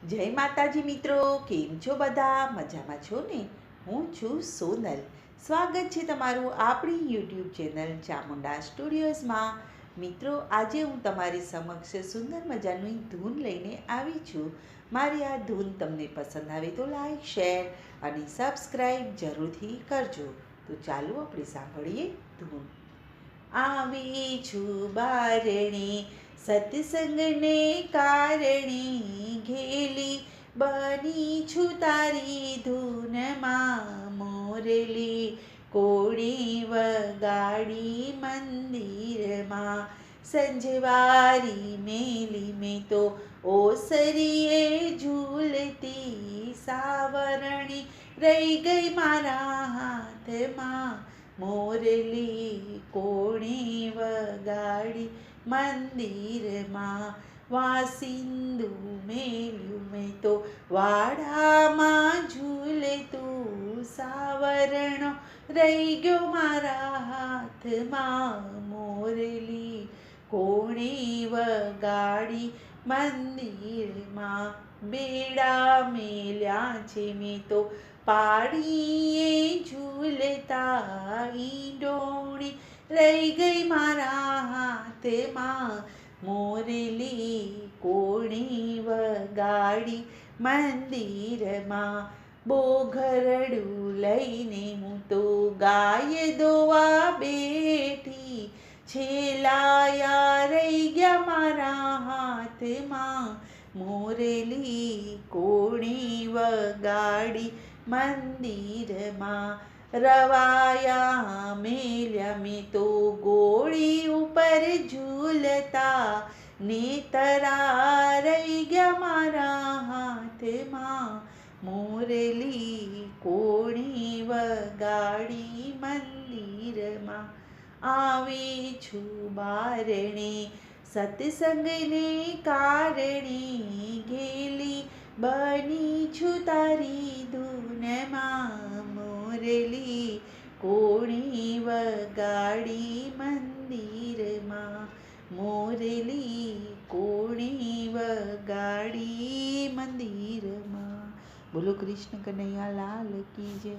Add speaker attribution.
Speaker 1: જય માતાજી મિત્રો, કેમ છો બધા? મજામાં છો ને? હું છું સોનલ. સ્વાગત છે તમારું આપણી યુટ્યુબ ચેનલ ચામુંડા સ્ટુડિયોઝમાં. મિત્રો, આજે હું તમારી સમક્ષ સુંદર મજાની ધૂન લઈને આવી છું. મારી આ ધૂન તમને પસંદ આવે તો લાઈક, શેર અને સબસ્ક્રાઈબ જરૂરથી કરજો. તો ચાલો આપણે સાંભળીએ ધૂન. આવી છું બારણે સત્સંગને કારણે, ઘેલી બની છું તારી ધૂનમાં. મોરલી કોળી વગાડી મંદિરમાં, સંજવારી મેલી મેં તો ઓસરીએ ઝૂલતી. સાવરણી રહી ગઈ મારા હાથમાં, મોરલી કોણે વગાડી મંદિરમાં. વાસિંદુ મેલ્યું મેં તો વાડામાં ઝૂલતું. સાવરણો રહી ગયો મારા હાથમાં, મોરલી કોણે વગાડી મંદિરમાં. બેડા મેલ્યા છે મેં તો પાડીએ ઝૂલતા. ઈંડોળી રહી ગઈ મારા હાથમાં, મોરલી કોણે વગાડી મંદિરમાં. બોઘરડું લઈને હું તો ગાય દોવા બેઠી. છેલાયા રહી ગયા મારા હાથમાં, મોરલી કોણે વગાડી મંદિરમાં. રવાયા મેલ્યા મેં તો ગોળી ઉપર ઝૂલતા. નેતરા રહી ગયા મારા હાથમાં, મોરલી કોણે વગાડી મંદિરમાં. આવી છું બારણે સત્સંગને કારણે, ઘેલી બની છું તારી ધૂનમાં. મોરલી કોણે વગાડી મંદિરમાં, મોરલી કોણે વગાડી મંદિરમાં. બોલો કૃષ્ણ કનૈયા લાલ કી જય.